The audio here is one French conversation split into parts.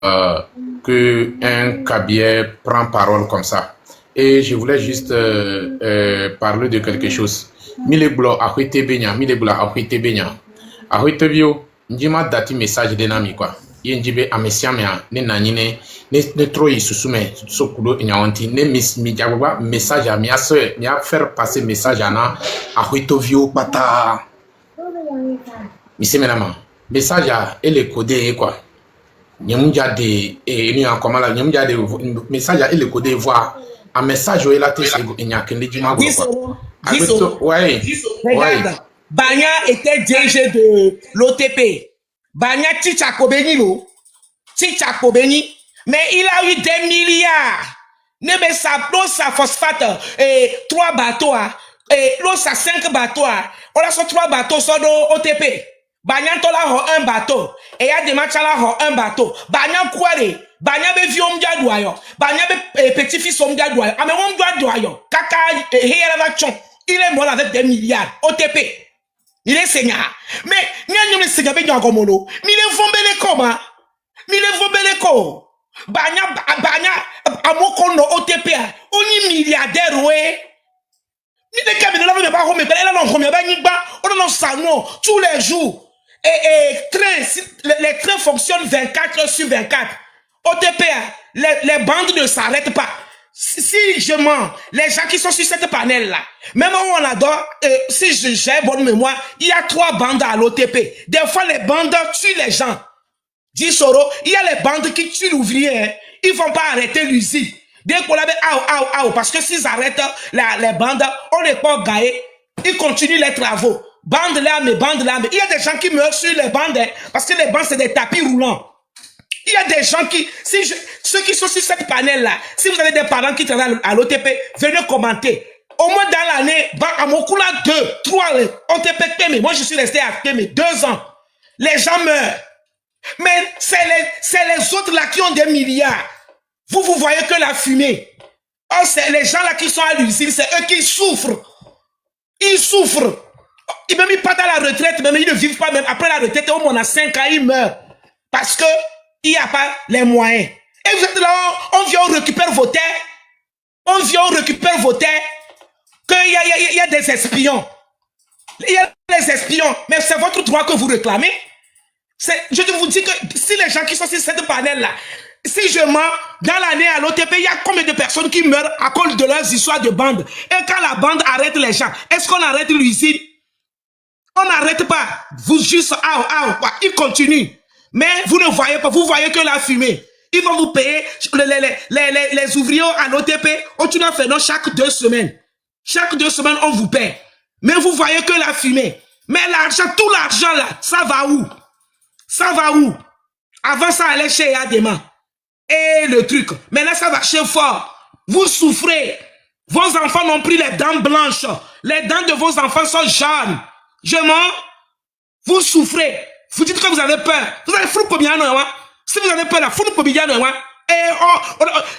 euh, que un cabinet prend parole comme ça. Et je voulais juste parler de quelque chose. Mileblo a été benya, mileblo a été benya. A été bio, njima dati message de nami quoi. Yenjibe amesiamia ne nanyine ne troyi susume sokudo nyawanti ne mi jagwa message a mi a faire passer message ana a été vio pata. Mi semenama message a ele codé quoi. Nyamja de ni en comment là nyamja de message a ele codé voir un message où il a été nyakende jima quoi. Ouais. Regarde, Ouais. Banya était DG de l'OTP. Banya Tchakobeni, Tchakobeni, mais il a eu des milliards. Nebe sa phosphate et 3 bateaux, et l'eau sa 5 bateaux. On a son 3 bateaux sur l'OTP. Banya tola un bateau, et y a des matchs là un bateau. Banya kouare, Banya be vieux omdia Banya be petit-fils omdia douayo. Ah mais omdia douayo. Kaka, il est mort avec des milliards. OTP. Il est seigneur. Mais, il y a un seigneur, il y a un gomono. Mais il est vombele comment? Il est vombele ko. Banya, amokono OTP. On est milliardaire, ouais. Il est capable de la vie, mais pas, elle a non, combien, on a salon, tous les jours. Et les trains fonctionnent 24 heures sur 24. OTP, les bandes ne s'arrêtent pas. Si je mens, les gens qui sont sur cette panel-là, même où on adore, si j'ai bonne mémoire, il y a 3 bandes à l'OTP. Des fois, les bandes tuent les gens. Dis Soro, il y a les bandes qui tuent l'ouvrier. Hein. Ils ne vont pas arrêter l'usine. Dès qu'on l'avait, parce que s'ils arrêtent les bandes, on n'est pas gagné. Ils continuent les travaux. Bandes là, mais bandes là, mais il y a des gens qui meurent sur les bandes, hein, parce que les bandes, c'est des tapis roulants. Il y a des gens qui, ceux qui sont sur cette panel-là, si vous avez des parents qui travaillent à l'OTP, venez commenter. Au moins dans l'année, à Mokula 2, 3, OTP Témé, moi je suis resté à Témé 2 ans. Les gens meurent. Mais c'est les autres là qui ont des milliards. Vous voyez que la fumée. Oh, c'est les gens là qui sont à l'usine, c'est eux qui souffrent. Ils souffrent. Même ils partent à la retraite, même ils ne vivent pas, même après la retraite, au moins on a 5 ans, ils meurent. Parce que il n'y a pas les moyens. Et vous êtes là, on vient, on récupère vos terres. On vient, on récupère vos terres. Qu'il y a des espions. Il y a des espions. Mais c'est votre droit que vous réclamez. Je vous dis que si les gens qui sont sur cette panel-là, si je mens, dans l'année à l'OTP, il y a combien de personnes qui meurent à cause de leurs histoires de bande? Et quand la bande arrête les gens, est-ce qu'on arrête l'usine? On n'arrête pas. Vous juste, ils continuent. Mais vous ne voyez pas, vous voyez que la fumée. Ils vont vous payer les ouvriers à l'OTP. On tue fait non chaque 2 semaines. Chaque 2 semaines, on vous paie. Mais vous voyez que la fumée. Mais l'argent, tout l'argent là, ça va où? Ça va où? Avant, ça allait chez Adema. Et le truc. Maintenant, ça va chez Fort. Vous souffrez. Vos enfants n'ont pris les dents blanches. Les dents de vos enfants sont jaunes. Je mens. Vous souffrez. Vous dites que vous avez peur. Vous avez fou combien de temps? Si vous avez peur, la fou combien de temps?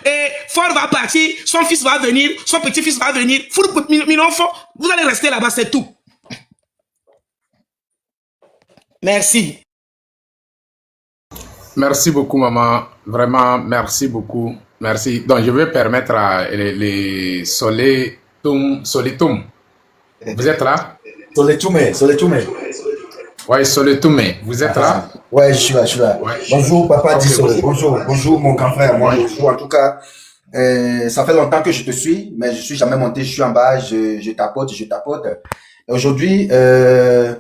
Et Fort va partir, son fils va venir, son petit-fils va venir. Fou enfant, vous allez rester là-bas, c'est tout. Merci. Merci beaucoup, maman. Vraiment, merci beaucoup. Merci. Donc, je vais permettre à les Solitum. Vous êtes là? Soletume. Oui, Solitum. Vous êtes là? Ouais, je suis là. Ouais. Bonjour, papa Ok, Dissole. vous- Bonjour, mon grand frère. Moi, Ouais. bonjour. En tout cas, ça fait longtemps que je te suis, mais je suis jamais monté. Je suis en bas, je tapote. Et aujourd'hui, le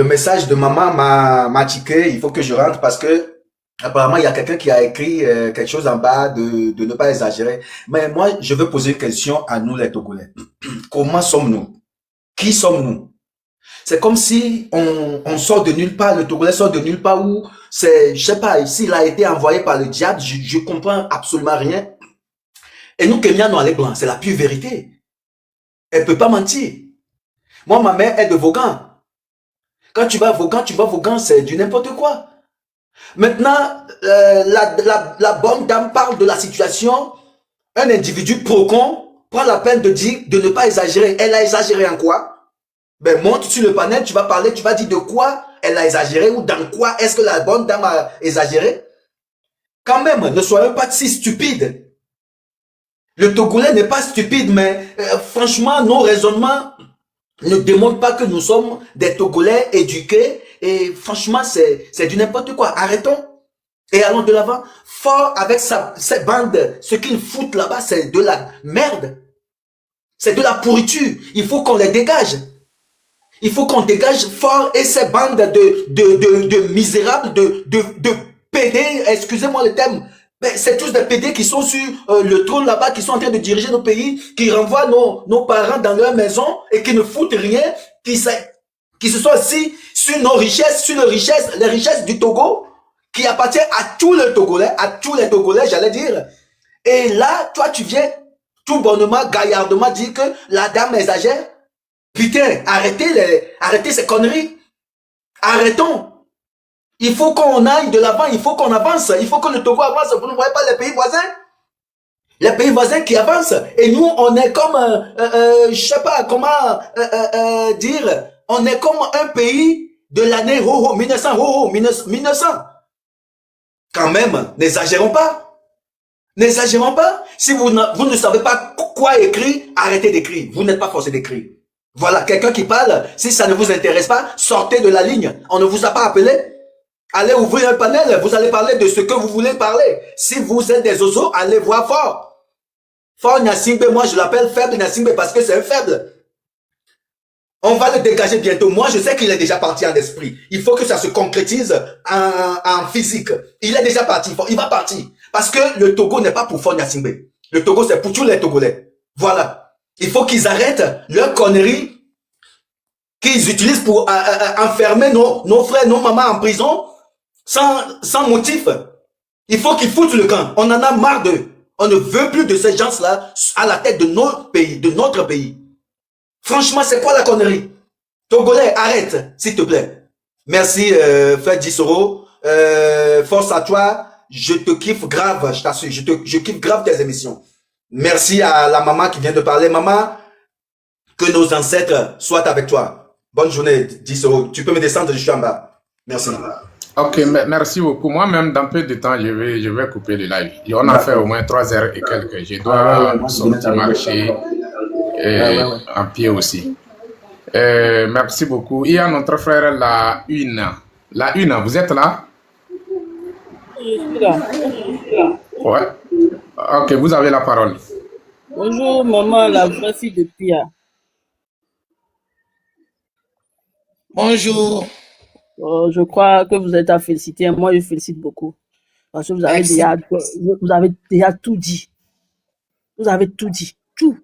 message de maman m'a tiqué. Il faut que je rentre parce que apparemment, il y a quelqu'un qui a écrit quelque chose en bas de ne pas exagérer. Mais moi, je veux poser une question à nous, les Togolais. Comment sommes-nous? Qui sommes-nous? C'est comme si on sort de nulle part, le Togolais sort de nulle part où c'est, je sais pas, s'il a été envoyé par le diable, je comprends absolument rien. Et nous, Kenya, nous, les blancs, c'est la pure vérité. Elle peut pas mentir. Moi, ma mère est de Vaughan. Quand tu vas à Vaughan, c'est du n'importe quoi. Maintenant, la bonne dame parle de la situation. Un individu procon prend la peine de dire, de ne pas exagérer. Elle a exagéré en quoi? Ben, monte sur le panel, tu vas parler, tu vas dire de quoi elle a exagéré ou dans quoi est-ce que la bonne dame a exagéré. Quand même, ne soyons pas si stupides. Le Togolais n'est pas stupide, mais franchement, nos raisonnements ne démontrent pas que nous sommes des Togolais éduqués. Et franchement, c'est du n'importe quoi. Arrêtons et allons de l'avant. Fort avec cette bande, ce qu'ils foutent là-bas, c'est de la merde. C'est de la pourriture. Il faut qu'on les dégage. Il faut qu'on dégage Fort et ces bandes de misérables, de pédés, excusez-moi le terme, mais c'est tous des pédés qui sont sur le trône là-bas, qui sont en train de diriger nos pays, qui renvoient nos parents dans leur maison et qui ne foutent rien, qui se sont assis sur nos richesses, sur les richesses du Togo, qui appartiennent à tous les Togolais, j'allais dire. Et là, toi, tu viens tout bonnement, gaillardement dire que la dame exagère. Putain, arrêtez ces conneries. Arrêtons. Il faut qu'on aille de l'avant, il faut qu'on avance, il faut que le Togo avance. Vous ne voyez pas les pays voisins? Les pays voisins qui avancent. Et nous, on est comme, je sais pas comment dire, on est comme un pays de l'année 1900. Quand même, n'exagérons pas. N'exagérons pas. Si vous ne savez pas quoi écrire, arrêtez d'écrire. Vous n'êtes pas forcé d'écrire. Voilà, quelqu'un qui parle, si ça ne vous intéresse pas, sortez de la ligne. On ne vous a pas appelé. Allez ouvrir un panel, vous allez parler de ce que vous voulez parler. Si vous êtes des oiseaux, allez voir Fort. Fort Gnassingbé, moi je l'appelle faible Gnassingbé parce que c'est un faible. On va le dégager bientôt. Moi je sais qu'il est déjà parti en esprit. Il faut que ça se concrétise en physique. Il est déjà parti, il va partir. Parce que le Togo n'est pas pour Fort Gnassingbé. Le Togo c'est pour tous les Togolais. Voilà. Il faut qu'ils arrêtent leurs conneries qu'ils utilisent pour enfermer nos frères, nos mamans en prison sans motif. Il faut qu'ils foutent le camp. On en a marre d'eux. On ne veut plus de ces gens-là à la tête de notre pays, de notre pays. Franchement, c'est quoi la connerie? Togolais, arrête, s'il te plaît. Merci, frère Dissoro. Force à toi. Je te kiffe grave, je t'assure. Je kiffe grave tes émissions. Merci à la maman qui vient de parler. Maman, que nos ancêtres soient avec toi. Bonne journée, Dissoro. Tu peux me descendre, je suis en bas. Merci. Ok, merci beaucoup. Moi-même, dans peu de temps, je vais couper le live. Et on a fait au moins 3 heures et quelques. Je dois sortir marcher en pied aussi. Merci beaucoup. Il y a notre frère, la Une. La Une, vous êtes là? Je suis là. Ouais. Ok, vous avez la parole. Bonjour, maman, la vraie fille de Pia. Bonjour. Je crois que vous êtes à féliciter. Moi, je félicite beaucoup. Parce que vous avez déjà tout dit. Vous avez tout dit. Tout.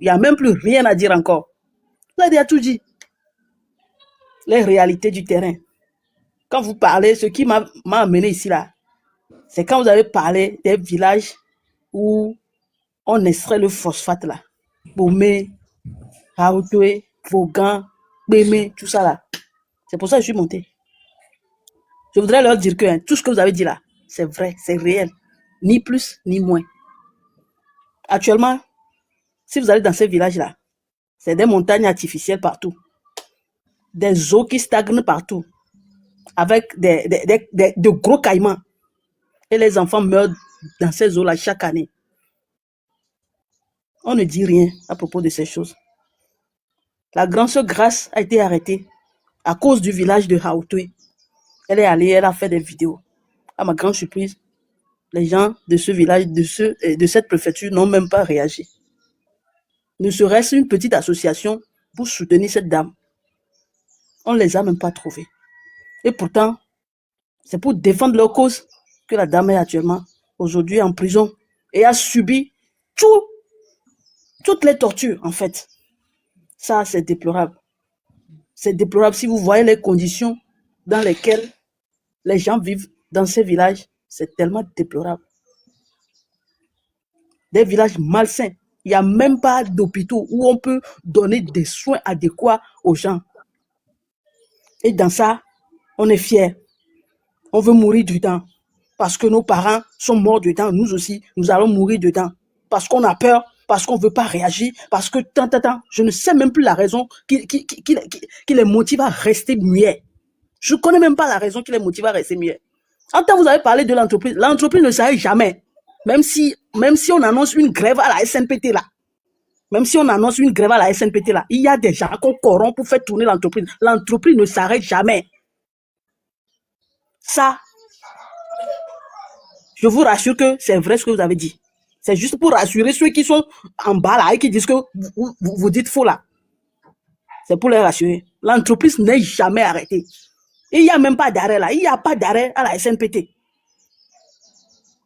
Il n'y a même plus rien à dire encore. Vous avez déjà tout dit. Les réalités du terrain. Quand vous parlez, ce qui m'a amené ici, là, c'est quand vous avez parlé des villages où on extrait le phosphate, là. Bomé, Hautoué, Vaughan, Bémé, tout ça, là. C'est pour ça que je suis monté. Je voudrais leur dire que tout ce que vous avez dit là, c'est vrai, c'est réel. Ni plus, ni moins. Actuellement, si vous allez dans ces villages-là, c'est des montagnes artificielles partout. Des eaux qui stagnent partout. Avec de gros caïmans. Et les enfants meurent dans ces eaux-là chaque année. On ne dit rien à propos de ces choses. La grande sœur Grâce a été arrêtée à cause du village de Hautoué. Elle est allée, elle a fait des vidéos. À ma grande surprise, les gens de ce village, de cette préfecture n'ont même pas réagi. Ne serait-ce une petite association pour soutenir cette dame. On ne les a même pas trouvés. Et pourtant, c'est pour défendre leur cause que la dame est actuellement aujourd'hui en prison et a subi toutes les tortures, en fait. Ça, c'est déplorable. C'est déplorable si vous voyez les conditions dans lesquelles les gens vivent dans ces villages. C'est tellement déplorable. Des villages malsains. Il n'y a même pas d'hôpitaux où on peut donner des soins adéquats aux gens. Et dans ça, on est fiers. On veut mourir dedans. Parce que nos parents sont morts dedans. Nous aussi, nous allons mourir dedans. Parce qu'on a peur, parce qu'on ne veut pas réagir, parce que je ne sais même plus la raison qui les motive à rester muets. Je ne connais même pas la raison qui les motive à rester muets. En temps, vous avez parlé de l'entreprise. L'entreprise ne s'arrête jamais. Même si on annonce une grève à la SNPT là, même si on annonce une grève à la SNPT là, il y a des gens qu'on corrompt pour faire tourner l'entreprise. L'entreprise ne s'arrête jamais. Ça, je vous rassure que c'est vrai ce que vous avez dit. C'est juste pour rassurer ceux qui sont en bas là et qui disent que vous dites faux là. C'est pour les rassurer. L'entreprise n'est jamais arrêtée. Il n'y a même pas d'arrêt là. Il n'y a pas d'arrêt à la SNPT.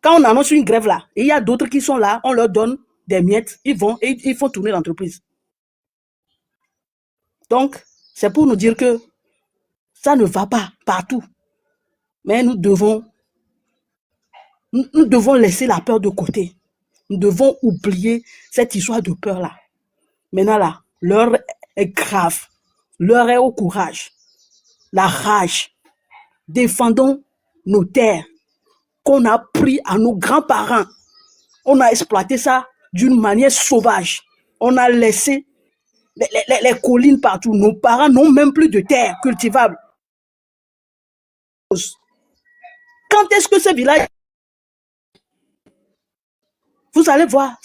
Quand on annonce une grève là, il y a d'autres qui sont là, on leur donne des miettes, ils vont et ils font tourner l'entreprise. Donc, c'est pour nous dire que ça ne va pas partout. Mais nous devons laisser la peur de côté. Nous devons oublier cette histoire de peur là. Maintenant là, l'heure est grave. L'heure est au courage. La rage. Défendons nos terres qu'on a pris à nos grands-parents. On a exploité ça d'une manière sauvage. On a laissé les collines partout. Nos parents n'ont même plus de terre cultivable. Quand est-ce que ce village... Vous allez voir,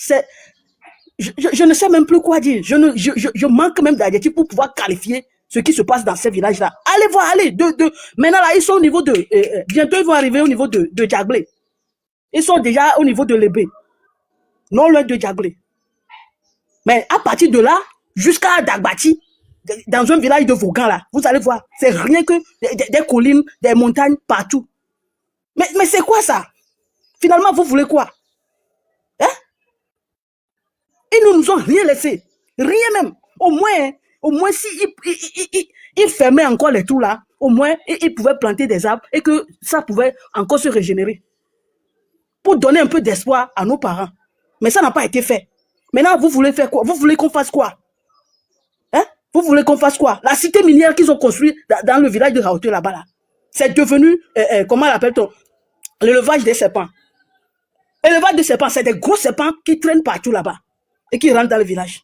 je ne sais même plus quoi dire. Je manque même d'adjectifs pour pouvoir qualifier ce qui se passe dans ces villages-là. Allez voir, allez. Maintenant, là, ils sont au niveau de... bientôt, ils vont arriver au niveau de Djaglé. Ils sont déjà au niveau de Lébé. Non loin de Djaglé. Mais à partir de là, jusqu'à Dagbati, dans un village de Vaughan, là, vous allez voir, c'est rien que des collines, des montagnes partout. Mais c'est quoi ça? Finalement, vous voulez quoi? Hein? Ils ne nous ont rien laissé. Rien même. Au moins si ils fermaient encore les trous là, au moins ils pouvaient planter des arbres et que ça pouvait encore se régénérer. Pour donner un peu d'espoir à nos parents. Mais ça n'a pas été fait. Maintenant, vous voulez faire quoi? Vous voulez qu'on fasse quoi? Hein? Vous voulez qu'on fasse quoi? La cité minière qu'ils ont construite dans le village de Raoté là-bas, là, c'est devenu, comment l'appelle-t-on? L'élevage des serpents. L'élevage des serpents, c'est des gros serpents qui traînent partout là-bas et qui rentrent dans le village.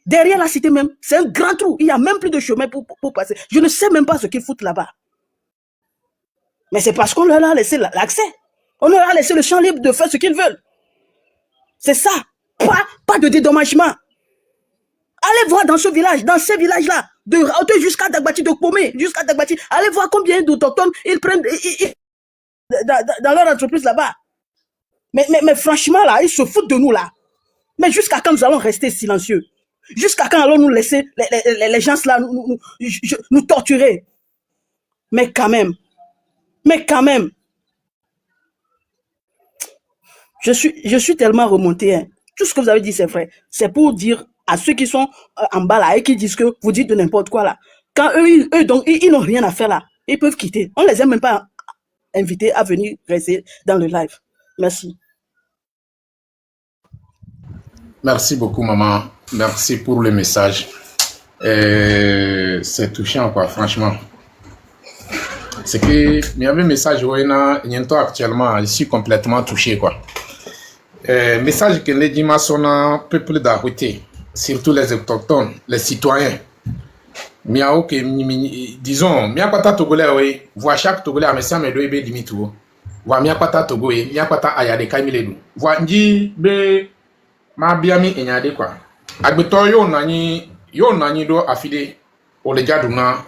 Derrière la cité même, c'est un grand trou. Il n'y a même plus de chemin pour passer. Je ne sais même pas ce qu'ils foutent là-bas. Mais c'est parce qu'on leur a laissé l'accès. On leur a laissé le champ libre de faire ce qu'ils veulent. C'est ça. Pas de dédommagement. Allez voir dans ce village, dans ces villages-là, de Raoté jusqu'à Dagbati, de Pomé, jusqu'à Dagbati. Allez voir combien d'autochtones ils prennent dans leur entreprise là-bas. Mais franchement, là, ils se foutent de nous, là. Mais jusqu'à quand nous allons rester silencieux? Jusqu'à quand allons-nous laisser les gens là nous torturer? Mais quand même, je suis tellement remonté. Hein. Tout ce que vous avez dit, c'est vrai. C'est pour dire à ceux qui sont en bas là et qui disent que vous dites de n'importe quoi là. Quand eux donc, ils n'ont rien à faire là. Ils peuvent quitter. On ne les a même pas invités à venir rester dans le live. Merci. Merci beaucoup, maman. Merci pour le message. C'est touchant, quoi, franchement. C'est que, il y avait un message, actuellement, je suis complètement touché, quoi. Message que les Dimasona, peuple d'Arouté, surtout les autochtones, les citoyens. Miao que, disons, miakwata togolais, oui, voit chaque togolais à messia me doibe limitu. Voit miakwata togoé, miakwata ayade kamiledu. Voit ndi be ma biami enyade kwa. Agbeto yo nani do afide olejaduna.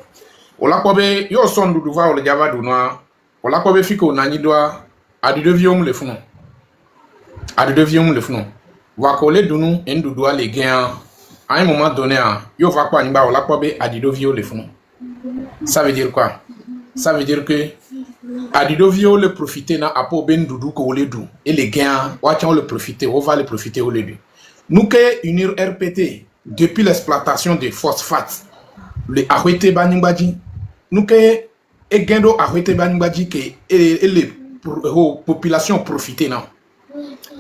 Olakobe yo son duduva olejavaduna. Olakobe fiko nani do adidevium le funo. Adidevium le funo. Wakole dunu endudua le gain. À un moment donné, yo va quoi niba olakobe adidovio le funo. Ça veut dire quoi? Ça veut dire que adidovio le profiter na apo ben dudu ko le du et les gains on le profiter, on va le profiter au lieu. Nous que unir RPT depuis l'exploitation des phosphates, le Arwete Banimbaji, nous que et gendo Arwete Banimbaji que et les populations profiter non.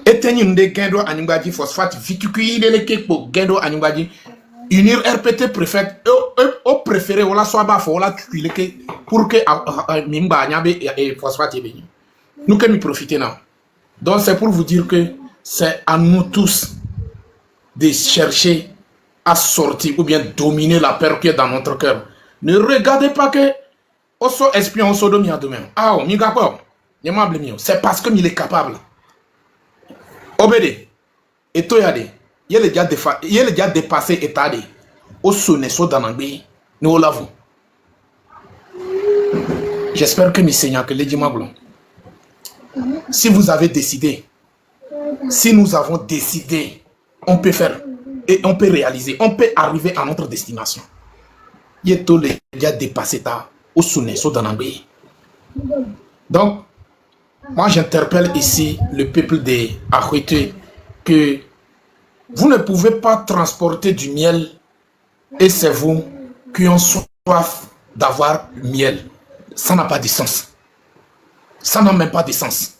Et tenir des gendo Animbaji phosphate vitukui les que pour gendo Animbaji unir RPT préfet au préféré on la soit bas faut la pour que mimba nyabe et phosphate béni. Nous que mi profiter non. Donc c'est pour vous dire que c'est à nous tous de chercher à sortir ou bien dominer la peur qui est dans notre cœur. Ne regardez pas que Oso espion, oso domi à demain. Ah, mi gabo. C'est parce que il est capable. Obédé. Et toi, il est déjà dépassé et tardé. Oso ne so danangbe. Nous l'avons. J'espère que mes seigneurs, que les dimablons, si vous avez décidé, si nous avons décidé, on peut faire et on peut réaliser, on peut arriver à notre destination. Il est déjà dépassé ta au sonné, so danangbe. Donc, moi j'interpelle ici le peuple des Ahouété que vous ne pouvez pas transporter du miel et c'est vous qui ont soif d'avoir miel. Ça n'a pas de sens. Ça n'a même pas de sens.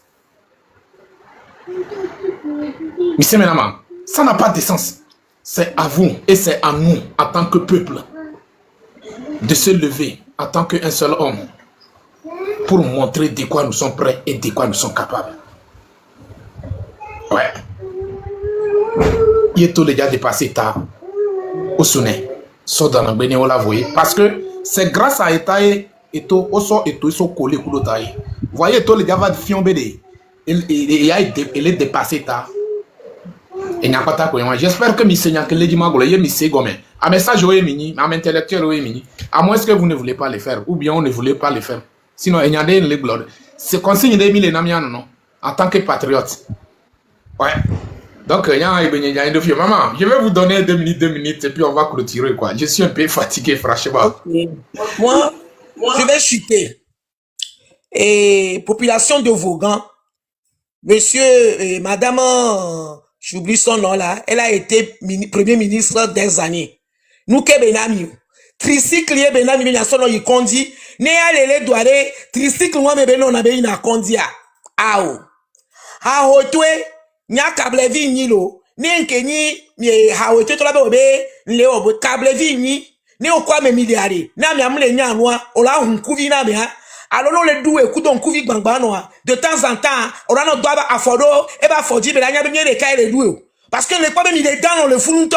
Monsieur Ménama, ça n'a pas de sens. C'est à vous et c'est à nous, en tant que peuple, de se lever en tant qu'un seul homme pour montrer de quoi nous sommes prêts et de quoi nous sommes capables. Ouais. Il est tout déjà dépassé tard au sonnet. Parce que c'est grâce à Etaï et tout, oso et tout, ils sont collés pour l'Otaï. Voyez, tout le gars va fion BD. Il est dépassé tard. Et n'y a pas de quoi. J'espère que mes seigneurs, que les dimanches, les misé gomen. Un message au mini, un intellectuel au mini. À moins que vous ne voulez pas le faire, ou bien on ne voulait pas le faire. Sinon, il y a des gloires. C'est consigne des mille et non, en tant que patriote. Ouais. Donc, il y a un défi. Maman, je vais vous donner 2 minutes, et puis on va clôturer, quoi. Je suis un peu fatigué, franchement. Okay. Moi, je vais chuter. Et population de Vaughan, monsieur et madame, j'oublie son nom là, elle a été premier ministre des années. Nous, Benami. Tricycle, Benami, il y a son nom, il conduit. Néa, les douaré, tricycle, moi, mais non, on a bien conduit. Aou. Haotwe, nya kablevi ni lo. Ni nkeni, ni haotwe to la be le obo kablevi ni. Ni okwa me miliare. Na mi amle nya noa, ola hunkuvi na me ha. Alors le doué coudon couvi gbangba noa. De temps en temps, on a notre doigt à fodo, et bah fodi, mais la nya bien les cailles les doué. Parce que les pas même il est dans le foulunto.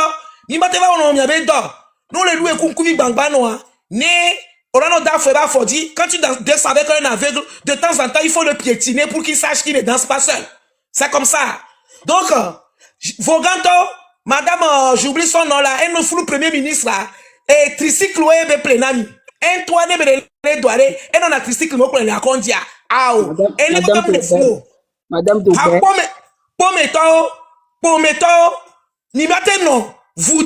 Ni mate va on a bien d'or. Non les doué couvi gbangba noa. Ne on a notre doigt à fodi. Quand tu descends avec un aveugle, de temps en temps, il faut le piétiner pour qu'il sache qu'il ne danse pas seul. C'est comme ça. Donc, Voganto, madame, j'oublie son nom là, elle nous fout le premier ministre là, et tricycle oué plénami. Un toit ne me les douaré, et non a tricycle me plénami à condia. Aou. Et ne pas me flow. Madame Doubert. Pour métaux, ni maintenant, vous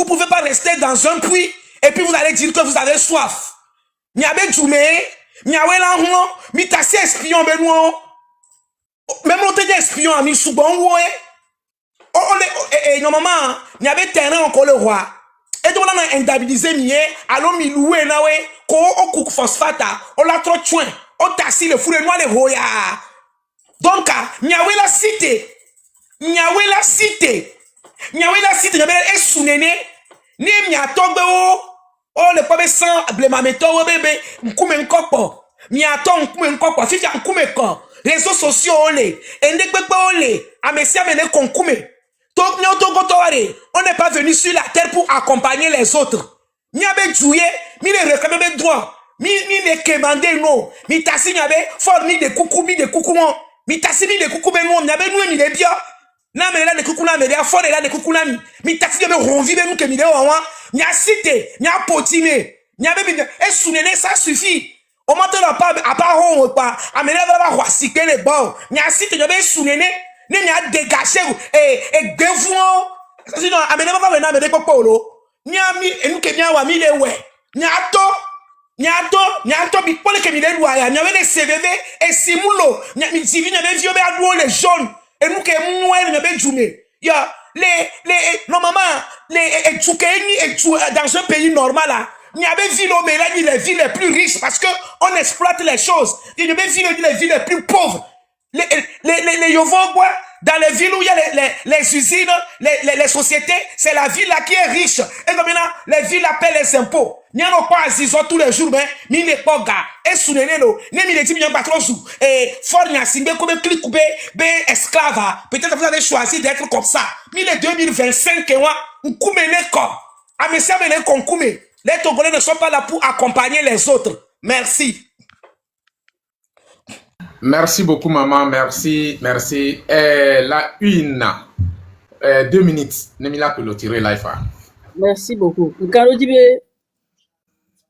pouvez pas rester dans un puits, et puis vous allez dire que vous avez soif. N'y avait Djoumé, n'y avait là, mi tassé espion, Benoît. Même on te dit espion à mi soubon, ouais. Et normalement, il y avait terrain encore le roi. Et donc on a indabilisé mié, alors mi loué na ouais, ko o cook phosphata, on l'a trop chouin, on tassi le fourré noir le roya. Donc, il y avait la cité, il y avait la cité, il y avait la cité, il y avait un sounéné, ni mi a tombé oh le pavé sans blémameto, bébé, m'koume n'kopo, mi a tombé n'kopo, si tu as m'koume ko. Réseaux sociaux olé, et n'ekbekbe olé, amesia mene konkoume. On n'est pas venu sur la terre pour accompagner les autres. Mi abe joué, mi le réclamer droit, mi le quémander non, mi tassi mi abe fort mi de coucou mon, mi tassi mi de coucou ben non, mi abe nous mi de bien. Na me la de coucou na me de fort la de coucou na mi tassi mi abe ronvi ben nous que mi de wa, mi a cité, mi a potiner, mi abe mi et sounéné ça suffit. On m'entend pas à part on pas, à me la va recycler les bords, mi a cité mi abe sounéné. Ni mi a dégagé et devant sinon amene va venir amene popolo ni ami enu ke bien wa mi le we ni ato bi pole ke mi le loi ya ni avec les CVV et simulo ni divi ni be vieux be adwo les jaunes enu ke moué ni be djouné ya les normalement les dans un pays normal là ni avait ville au mais là ni les villes les plus riches parce que on exploite les choses il ne be ville les villes les plus pauvres. Les Yovobois, dans les villes où il y a les usines, les sociétés, c'est la ville là qui est riche. Et comme maintenant, les villes là paient les impôts. N'y a pas à 6 tous les jours, mais n'y n'est pas gars. Et sous les nélo, n'y a 10 millions de patrons sous. Et fort n'y a signé comme clic coupé, esclave. Peut-être que vous avez choisi d'être comme ça. Mais les 2025, on coupe les corps. Ah, mais ça, les Togolais ne sont pas là pour accompagner les autres. Merci. Merci beaucoup, maman. Merci, merci. La une, 2 minutes. Nemila peut le tirer live. Merci beaucoup. Nkaro dibe,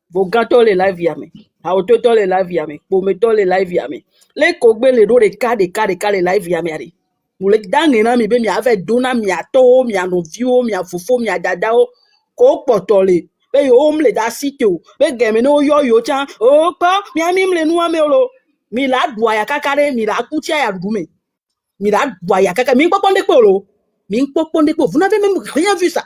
bogato le live yame. Haototo le live yame. Pometo le live yame. Le kogbe le do de ka le live yame ari. Mule dangena mi be mi ave dona mi ato, mi anovio, mi afufo, mi adadao. Ko potole. Be yo omle da sitio. Be geme no yo chan. Oh pa, mi amim le nuwa me olo. Mi la dwa ya kakare, mi la kutia ya rume. Mi la dwa ya kakare. Mi poponde polo. Mi poponde polo. Vous n'avez même rien vu ça.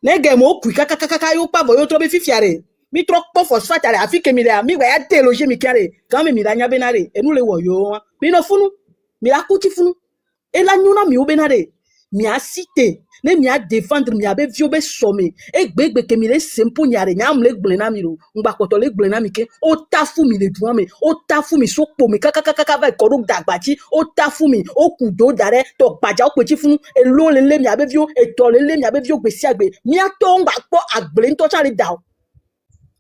Nege mo kui kaka yo pa voyo trobe fifiare. Mi trok po phosphate ale afike mi le mi wa ya déloger mi kare. Quand mi la nya benare e nu le wo yo. Mi no funu. Mi la kuti funu. E la nyona mi obenare. Mi a cité. Ne mi a défendre mi abe viobe somme. E gbegbe ke mi le sempo nyare nyam le gblena mi ro. Ngba koto le gblena mi ke o tafu mi le duan me. O tafu mi sokpo mi kaka va korok dagbachi. O tafu mi o kudo dare to baja o peti funu e lo le mi abe vio e to le mi abe vio gbesi agbe. Mi a to ngba po agble nto cha le daw.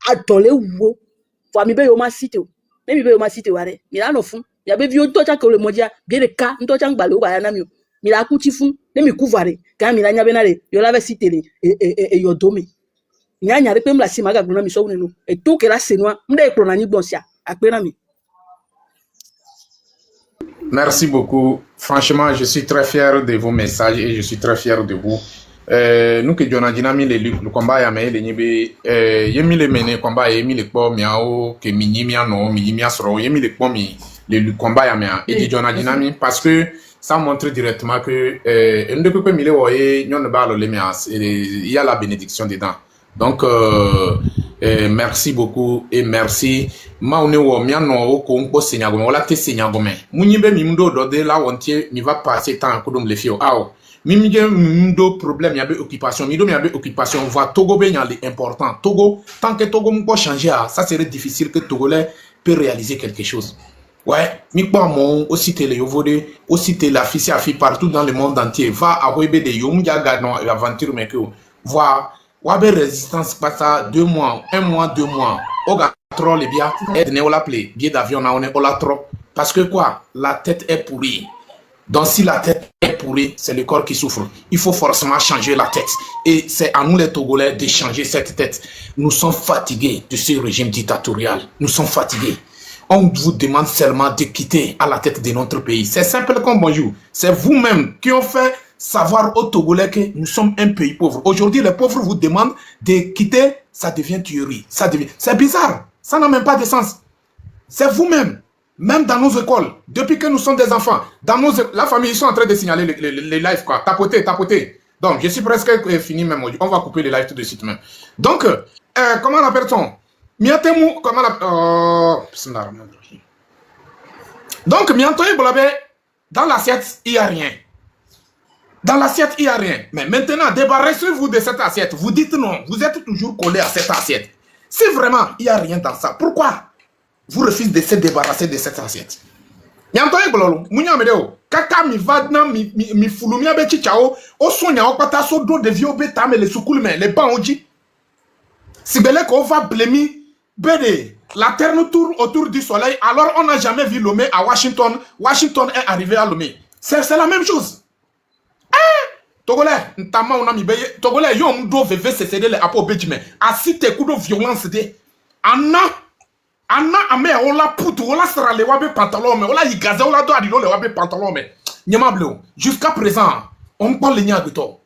Adole wo. Fo mi be yo ma cité o. Ne mi be yo ma cité ware. Mi la no fun. Mi abe vio nto cha ko le modia. Bien de ka nto cha ngba le o ba ya na mi o. Mi la kuti fun. Ne mi couvare quand mi la nya benare yo la cité e yo domi nya nya repem la sima ga gbona mi so wonu e to ke la senwa mde pro na ni bonsia akpena mi. Merci beaucoup. Franchement, je suis très fier de vos messages et je suis très fier de vous. Nous que John Adinami le combat ya me le nyibe yemi le mene combat yemi le po miao que minyi mia no minyi mia soro yemi le po mi le combat ya me et John Adinami parce que ça montre directement que ne peut pas mille voyer nyon ba le mia il y a la bénédiction dedans. Donc merci beaucoup et merci maune wo mia no ko nko senyagome wala te senyagome munyibe mi mdo do de la wontie mi va passer temps ko dum le fio aw mi mdo problème y a occupation mi do mi a occupation va Togo be nyali important Togo tant que Togo mko changer ça serait difficile que Togolais peut réaliser quelque chose. Ouais, mi kwa mon aussi télé yovode aussi télé affiché partout dans le monde entier va à webe de yom ya gadon aventure mais que voir wabe résistance pas ça 2 mois 1 mois 2 mois oga trop les bien aide ne la play billet d'avion na on est la trop parce que quoi la tête est pourrie. Donc si la tête est pourrie, c'est le corps qui souffre. Il faut forcément changer la tête. Et c'est à nous les Togolais de changer cette tête. Nous sommes fatigués de ce régime dictatorial. Nous sommes fatigués. On vous demande seulement de quitter à la tête de notre pays. C'est simple comme bonjour. C'est vous-même qui ont fait savoir aux Togolais que nous sommes un pays pauvre. Aujourd'hui, les pauvres vous demandent de quitter. Ça devient tuerie. C'est bizarre. Ça n'a même pas de sens. C'est vous-même. Même dans nos écoles, depuis que nous sommes des enfants, la famille, ils sont en train de signaler les lives, quoi. Tapoter. Donc, je suis presque fini même. On va couper les lives tout de suite même. Donc, comment l'appelle-t-on? Miatemu, comment l'appelle-t-on? Donc, Miantoye Bolabé, dans l'assiette, il n'y a rien. Dans l'assiette, il n'y a rien. Mais maintenant, débarrassez-vous de cette assiette. Vous dites non, vous êtes toujours collé à cette assiette. Si vraiment, il n'y a rien dans ça, pourquoi vous refusez de se débarrasser de cette assiette? Yantoye bololo, munya medeo, kaka mi vadna mi fulumia be chichao, o sonya o pata so do de vieux beta me le soukoulme, les ban oji. Si belé qu'on va blâmer, bede, la terre nous tourne autour du soleil, alors on n'a jamais vu Lomé à Washington. Washington est arrivé à Lomé. C'est la même chose. Togolais, ntama on a mi beye, Togolais, yo mdo veve se cede le apo bejime, asi te kudo violence de, Anna ame on la poutre, on la sera le wabe pantalon, mais on la yigaze, on la doit dire le wabe pantalon, mais nyamablo. Jusqu'à présent, on parle de toi.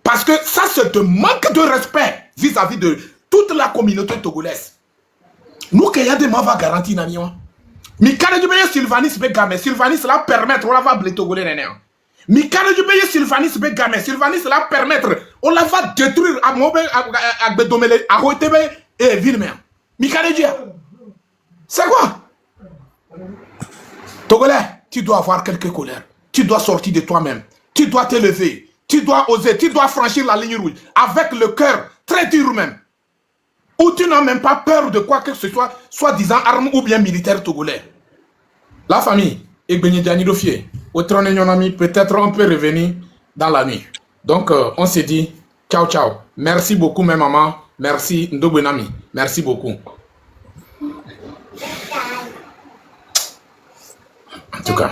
Parce que ça, c'est un manque de respect vis-à-vis de toute la communauté togolaise. Nous, qu'il y a des mavas garantis, Naniwa. Mais quand tu payes Sylvanis Begame, Sylvanis la permettre, on la va blé togolais, Néné. Mais quand tu payes Sylvanis Begame, Sylvanis la permettre, on la va détruire à Mobe, à Bedomele, à Rotebe et Villemère. Mais quand tu c'est quoi? Togolais, tu dois avoir quelque colère. Tu dois sortir de toi-même. Tu dois te lever. Tu dois oser. Tu dois franchir la ligne rouge. Avec le cœur très dur même. Ou tu n'as même pas peur de quoi que ce soit, soi-disant arme ou bien militaire togolais. La famille, peut-être on peut revenir dans la nuit. Donc, on s'est dit, ciao, ciao. Merci beaucoup, mes mamans. Merci, Ndobunami. Merci beaucoup. En tout cas.